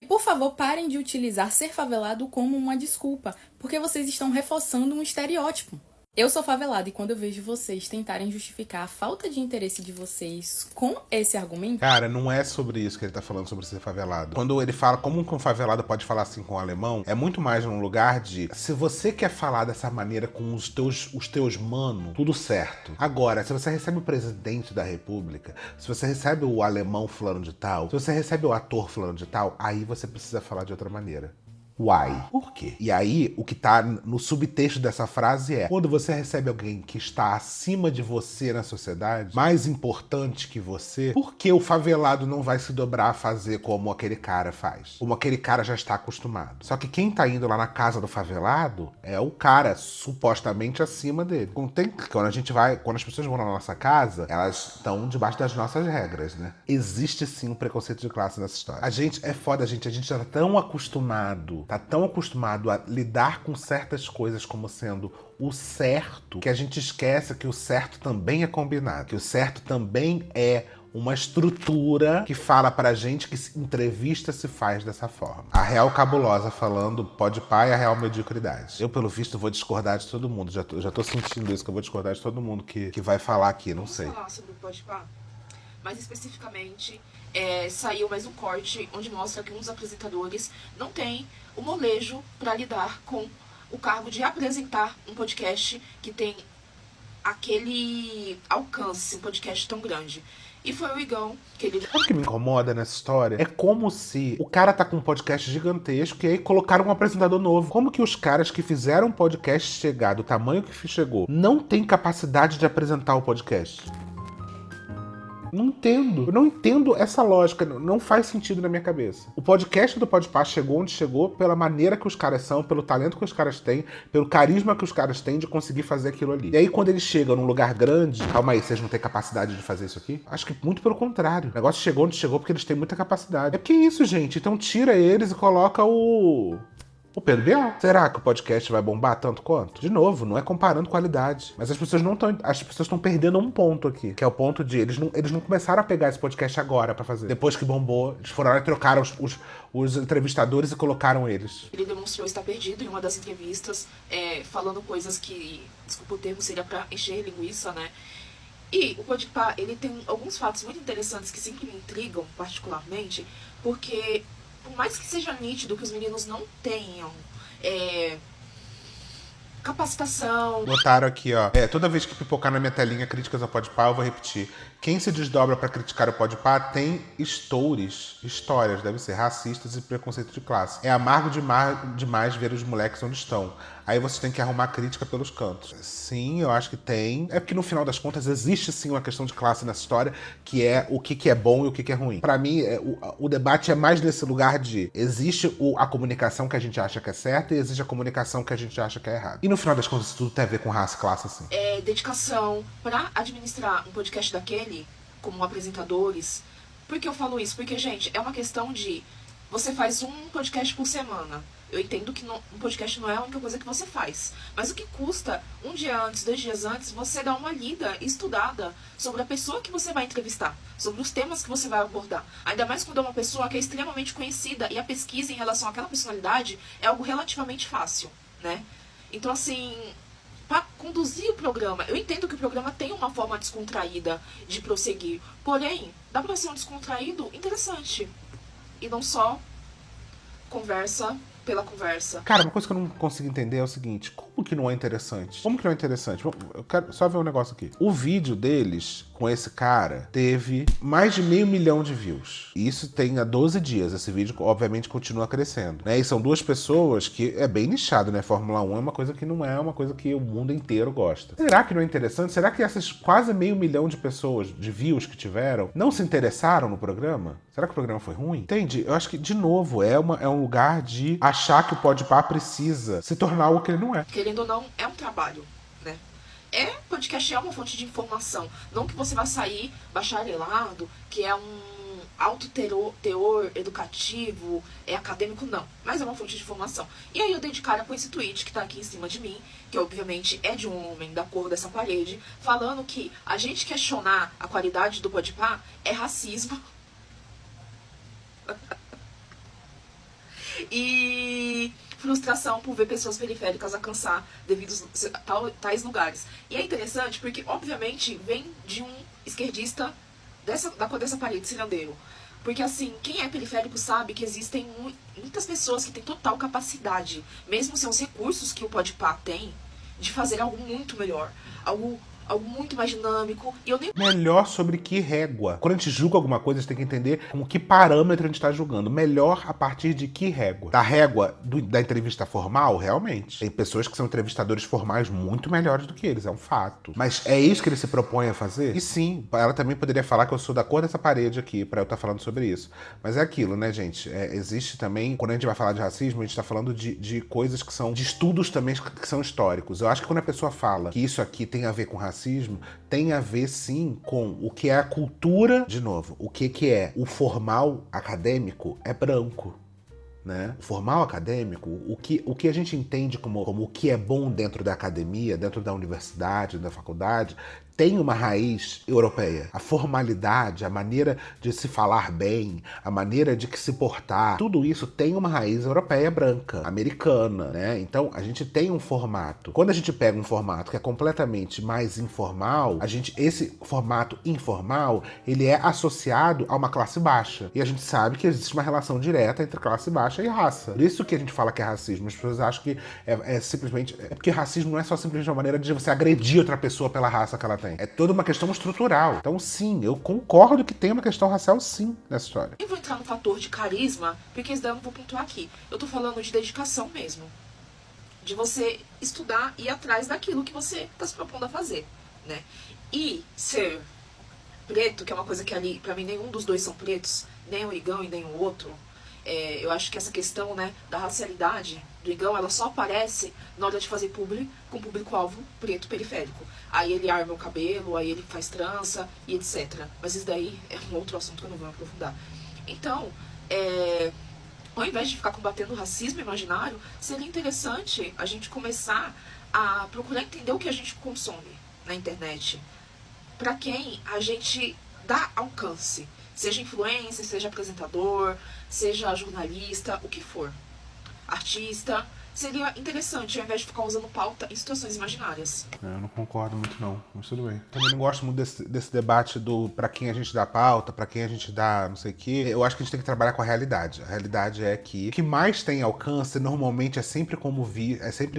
Por favor, parem de utilizar ser favelado como uma desculpa, porque vocês estão reforçando um estereótipo. Eu sou favelado e quando eu vejo vocês tentarem justificar a falta de interesse de vocês com esse argumento... Cara, não é sobre isso que ele tá falando, sobre ser favelado. Quando ele fala como um favelado pode falar assim com o alemão, é muito mais num lugar de... Se você quer falar dessa maneira com os teus mano, tudo certo. Agora, se você recebe o presidente da república, se você recebe o alemão fulano de tal, se você recebe o ator fulano de tal, aí você precisa falar de outra maneira. Why? Por quê? E aí, o que tá no subtexto dessa frase é: quando você recebe alguém que está acima de você na sociedade, mais importante que você, por que o favelado não vai se dobrar a fazer como aquele cara faz? Como aquele cara já está acostumado. Só que quem tá indo lá na casa do favelado é o cara supostamente acima dele. Quando as pessoas vão na nossa casa, elas estão debaixo das nossas regras, né? Existe sim um preconceito de classe nessa história. A gente é foda, a gente já tá tão acostumado a lidar com certas coisas como sendo o certo, que a gente esquece que o certo também é combinado, que o certo também é uma estrutura que fala pra gente que entrevista se faz dessa forma. A Real Cabulosa falando Podpah e a Real Mediocridade. Eu, pelo visto, vou discordar de todo mundo. Já tô sentindo isso, que eu vou discordar de todo mundo que vai falar aqui, não sei. Vamos falar sobre o Podpah? Mais especificamente, saiu mais um corte onde mostra que um dos apresentadores não tem o molejo para lidar com o cargo de apresentar um podcast que tem aquele alcance, um podcast tão grande. E foi o Igão que ele... Sabe o que me incomoda nessa história? É como se o cara tá com um podcast gigantesco e aí colocaram um apresentador novo. Como que os caras que fizeram um podcast chegar do tamanho que chegou não têm capacidade de apresentar o podcast? Não entendo. Eu não entendo essa lógica. Não faz sentido na minha cabeça. O podcast do Podpah chegou onde chegou pela maneira que os caras são, pelo talento que os caras têm, pelo carisma que os caras têm de conseguir fazer aquilo ali. E aí, quando eles chegam num lugar grande... Calma aí, vocês não têm capacidade de fazer isso aqui? Acho que muito pelo contrário. O negócio chegou onde chegou porque eles têm muita capacidade. É que isso, gente. Então tira eles e coloca o Pedro Bial. Será que o podcast vai bombar tanto quanto? De novo, não é comparando qualidade. Mas as pessoas estão perdendo um ponto aqui, que é o ponto de eles não começaram a pegar esse podcast agora pra fazer. Depois que bombou, eles foram lá e trocaram os entrevistadores e colocaram eles. Ele demonstrou estar perdido em uma das entrevistas, falando coisas que, desculpa o termo, seria pra encher linguiça, né? E o Podpah, ele tem alguns fatos muito interessantes que sempre me intrigam particularmente, porque... Por mais que seja nítido que os meninos não tenham capacitação. Botaram aqui, ó. Toda vez que pipocar na minha telinha críticas ao Podpah, eu vou repetir. Quem se desdobra pra criticar o Podpah tem histórias, deve ser racistas e preconceito de classe. É amargo demais ver os moleques onde estão. Aí você tem que arrumar crítica pelos cantos. Sim, eu acho que tem. É porque no final das contas existe sim uma questão de classe nessa história, que é o que é bom e o que é ruim. Pra mim, o debate é mais nesse lugar de existe a comunicação que a gente acha que é certa e existe a comunicação que a gente acha que é errada. E no final das contas tudo tem a ver com raça e classe, assim. Dedicação pra administrar um podcast daquele, como apresentadores. Por que eu falo isso? Porque, gente, é uma questão de você faz um podcast por semana. Eu entendo que um podcast não é a única coisa que você faz. Mas o que custa, um dia antes, 2 dias antes, você dar uma lida estudada sobre a pessoa que você vai entrevistar, sobre os temas que você vai abordar. Ainda mais quando é uma pessoa que é extremamente conhecida e a pesquisa em relação àquela personalidade é algo relativamente fácil, né? Então, assim, para conduzir o programa, eu entendo que o programa tem uma forma descontraída de prosseguir. Porém, dá pra ser um descontraído interessante. E não só conversa pela conversa. Cara, uma coisa que eu não consigo entender é o seguinte: como que não é interessante? Como que não é interessante? Eu quero só ver um negócio aqui. O vídeo deles com esse cara teve mais de 500 mil de views. E isso tem há 12 dias. Esse vídeo, obviamente, continua crescendo, né? E são 2 pessoas que é bem nichado, né? Fórmula 1 é uma coisa que não é uma coisa que o mundo inteiro gosta. Será que não é interessante? Será que essas quase 500 mil de pessoas, de views que tiveram, não se interessaram no programa? Será que o programa foi ruim? Entende? Eu acho que, de novo, é um lugar de achar que o Podpah precisa se tornar algo que ele não é. Querendo ou não, é um trabalho, né? Podcast é uma fonte de informação. Não que você vai sair bacharelado, que é um alto teor educativo, acadêmico, não. Mas é uma fonte de informação. E aí eu dei de cara com esse tweet que tá aqui em cima de mim, que obviamente é de um homem da cor dessa parede, falando que a gente questionar a qualidade do Podpah é racismo. E frustração por ver pessoas periféricas alcançar devido a tais lugares. E é interessante porque, obviamente, vem de um esquerdista da cor dessa parede, cirandeiro. Porque, assim, quem é periférico sabe que existem muitas pessoas que têm total capacidade, mesmo sem os recursos que o Podpah tem, de fazer algo muito melhor, algo muito mais dinâmico. E eu nem... Melhor sobre que régua? Quando a gente julga alguma coisa, a gente tem que entender com que parâmetro a gente está julgando. Melhor a partir de que régua? Da régua da entrevista formal, realmente. Tem pessoas que são entrevistadores formais muito melhores do que eles, é um fato. Mas é isso que ele se propõe a fazer? E sim, ela também poderia falar que eu sou da cor dessa parede aqui, pra eu estar falando sobre isso. Mas é aquilo, né, gente? Existe também, quando a gente vai falar de racismo, a gente tá falando de coisas que são, de estudos também que são históricos. Eu acho que quando a pessoa fala que isso aqui tem a ver com racismo, tem a ver sim com o que é a cultura, de novo, o que é o formal acadêmico é branco, né? O formal acadêmico, o que a gente entende como o que é bom dentro da academia, dentro da universidade, da faculdade, tem uma raiz europeia. A formalidade, a maneira de se falar bem, a maneira de se portar, tudo isso tem uma raiz europeia branca, americana, né? Então, a gente tem um formato. Quando a gente pega um formato que é completamente mais informal, esse formato informal, ele é associado a uma classe baixa. E a gente sabe que existe uma relação direta entre classe baixa e raça. Por isso que a gente fala que é racismo. As pessoas acham que simplesmente... É porque racismo não é só simplesmente uma maneira de você agredir outra pessoa pela raça que ela tem. É toda uma questão estrutural. Então, sim, eu concordo que tem uma questão racial, sim, nessa história. Eu vou entrar no fator de carisma, porque isso daí eu não vou pontuar aqui. Eu tô falando de dedicação mesmo. De você estudar e ir atrás daquilo que você tá se propondo a fazer, né? E ser preto, que é uma coisa que ali, pra mim, nenhum dos dois são pretos, nem o Igão e nem o outro. Eu acho que essa questão, né, da racialidade do Igão, ela só aparece na hora de fazer publi com público-alvo preto periférico. Aí ele arma o cabelo, aí ele faz trança e etc. Mas isso daí é um outro assunto que eu não vou aprofundar. Então, ao invés de ficar combatendo o racismo imaginário, seria interessante a gente começar a procurar entender o que a gente consome na internet. Pra quem a gente dá alcance. Seja influencer, seja apresentador, seja jornalista, o que for. Artista, seria interessante, ao invés de ficar usando pauta em situações imaginárias. Eu não concordo muito não, mas tudo bem. Também não gosto muito desse debate do pra quem a gente dá pauta, pra quem a gente dá não sei o quê. Eu acho que a gente tem que trabalhar com a realidade. A realidade é que o que mais tem alcance normalmente é sempre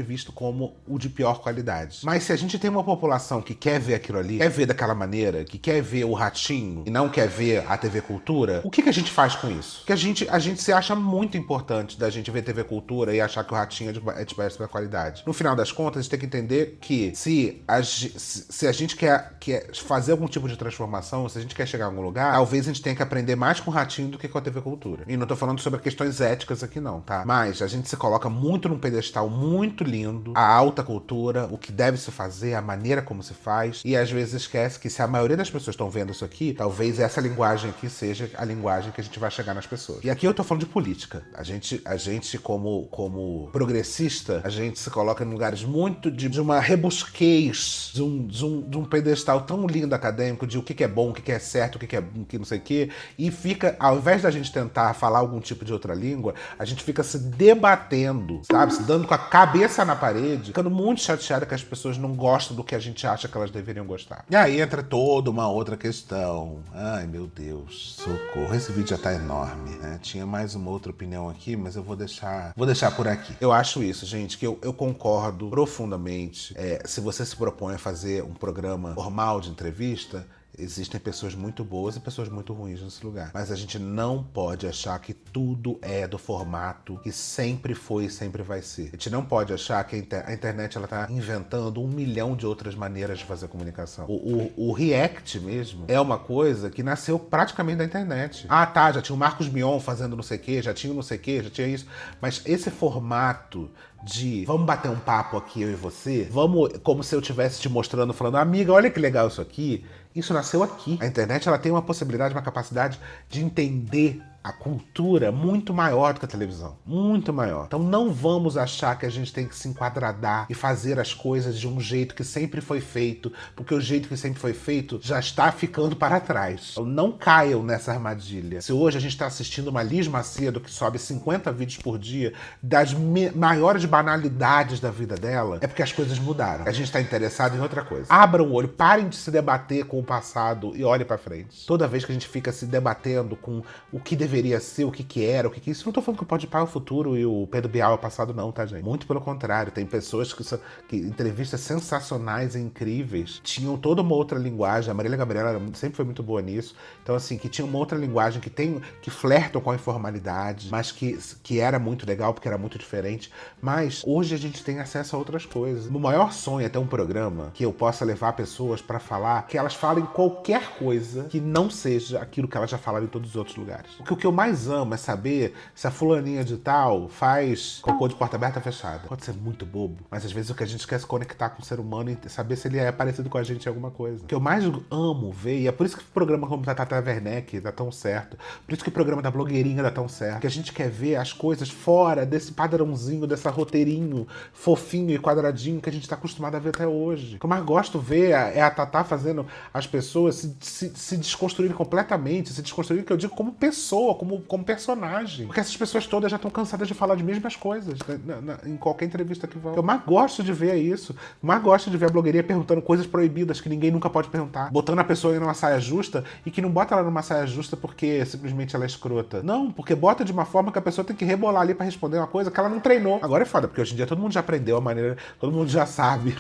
visto como o de pior qualidade. Mas se a gente tem uma população que quer ver aquilo ali, quer ver daquela maneira, que quer ver o Ratinho e não quer ver a TV Cultura, o que a gente faz com isso? Porque a gente se acha muito importante da gente ver TV Cultura e achar que o Ratinho é de péssima qualidade. No final das contas, a gente tem que entender que se a gente quer fazer algum tipo de transformação, se a gente quer chegar a algum lugar, talvez a gente tenha que aprender mais com o Ratinho do que com a TV Cultura. E não tô falando sobre questões éticas aqui não, tá? Mas a gente se coloca muito num pedestal muito lindo, a alta cultura, o que deve se fazer, a maneira como se faz, e às vezes esquece que se a maioria das pessoas estão vendo isso aqui, talvez essa linguagem aqui seja a linguagem que a gente vai chegar nas pessoas. E aqui eu tô falando de política. A gente como progressista, a gente se coloca em lugares muito de uma rebusquez, de um pedestal tão lindo acadêmico, de o que é bom, o que é certo, o que não sei o que, e fica, ao invés da gente tentar falar algum tipo de outra língua, a gente fica se debatendo, sabe? Se dando com a cabeça na parede, ficando muito chateada que as pessoas não gostam do que a gente acha que elas deveriam gostar. E aí entra toda uma outra questão. Ai, meu Deus, socorro. Esse vídeo já tá enorme, né? Tinha mais uma outra opinião aqui, mas eu vou deixar por aqui. Eu acho isso, gente, que eu concordo profundamente. Se você se propõe a fazer um programa formal de entrevista, existem pessoas muito boas e pessoas muito ruins nesse lugar. Mas a gente não pode achar que tudo é do formato que sempre foi e sempre vai ser. A gente não pode achar que a internet ela tá inventando 1 milhão de outras maneiras de fazer comunicação. O React mesmo é uma coisa que nasceu praticamente da internet. Ah, tá, já tinha o Marcos Mion fazendo não sei o quê, já tinha não sei o quê, já tinha isso. Mas esse formato de vamos bater um papo aqui, eu e você, vamos, como se eu estivesse te mostrando, falando, amiga, olha que legal isso aqui. Isso nasceu aqui. A internet ela tem uma possibilidade, uma capacidade de entender a cultura muito maior do que a televisão. Muito maior. Então não vamos achar que a gente tem que se enquadradar e fazer as coisas de um jeito que sempre foi feito, porque o jeito que sempre foi feito já está ficando para trás. Então não caiam nessa armadilha. Se hoje a gente está assistindo uma Liz Macedo que sobe 50 vídeos por dia das maiores banalidades da vida dela, é porque as coisas mudaram. A gente está interessado em outra coisa. Abram o olho, parem de se debater com o passado e olhem para frente. Toda vez que a gente fica se debatendo com o que deveria ser, o que era, o que isso. Não tô falando que o Podpah é o futuro e o Pedro Bial é o passado, não, tá, gente? Muito pelo contrário. Tem pessoas que entrevistas sensacionais e incríveis, tinham toda uma outra linguagem. A Marília Gabriela sempre foi muito boa nisso. Então, assim, que tinha uma outra linguagem que flertam com a informalidade, mas que era muito legal, porque era muito diferente. Mas hoje a gente tem acesso a outras coisas. O maior sonho é ter um programa que eu possa levar pessoas pra falar, que elas falem qualquer coisa que não seja aquilo que elas já falaram em todos os outros lugares. Porque o que eu mais amo é saber se a fulaninha de tal faz cocô de porta aberta ou fechada. Pode ser muito bobo, mas às vezes o que a gente quer é se conectar com o ser humano e saber se ele é parecido com a gente em alguma coisa. O que eu mais amo ver, e é por isso que o programa como a Tata Werneck dá tão certo, por isso que o programa da blogueirinha dá tão certo, porque a gente quer ver as coisas fora desse padrãozinho, dessa roteirinho fofinho e quadradinho que a gente tá acostumado a ver até hoje. O que eu mais gosto de ver é a Tata fazendo as pessoas se desconstruírem completamente, se desconstruírem, que eu digo, como pessoa, como personagem. Porque essas pessoas todas já estão cansadas de falar as mesmas coisas, né, em qualquer entrevista que vão. O que eu mais gosto de ver é isso. Eu mais gosto de ver a blogueirinha perguntando coisas proibidas que ninguém nunca pode perguntar. Botando a pessoa em uma saia justa e que não bota ela numa saia justa porque simplesmente ela é escrota. Não, porque bota de uma forma que a pessoa tem que rebolar ali pra responder uma coisa que ela não treinou. Agora é foda, porque hoje em dia todo mundo já aprendeu a maneira, todo mundo já sabe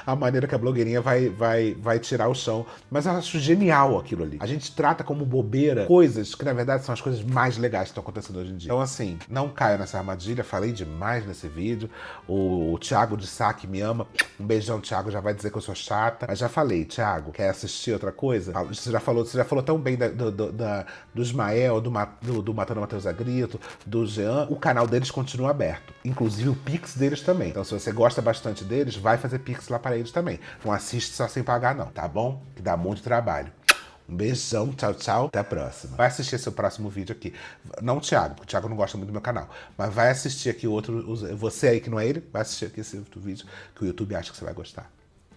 a maneira que a blogueirinha vai tirar o chão. Mas eu acho genial aquilo ali. A gente trata como bobeira coisas que na verdade são as coisas mais legais que estão acontecendo hoje em dia. Então assim, não caia nessa armadilha, falei demais nesse vídeo. O Thiago de Sá que me ama, um beijão, Thiago, já vai dizer que eu sou chata, mas já falei, Thiago, quer assistir outra coisa? Você já falou tão bem do Ismael, do Matando Matheus Agrito, do Jean, o canal deles continua aberto, inclusive o Pix deles também. Então se você gosta bastante deles, vai fazer Pix lá para eles também. Não assiste só sem pagar não, tá bom? Que dá muito trabalho. Um beijão, tchau, tchau, até a próxima. Vai assistir esse próximo vídeo aqui. Não o Thiago, porque o Thiago não gosta muito do meu canal. Mas vai assistir aqui outro, você aí que não é ele, vai assistir aqui esse outro vídeo que o YouTube acha que você vai gostar.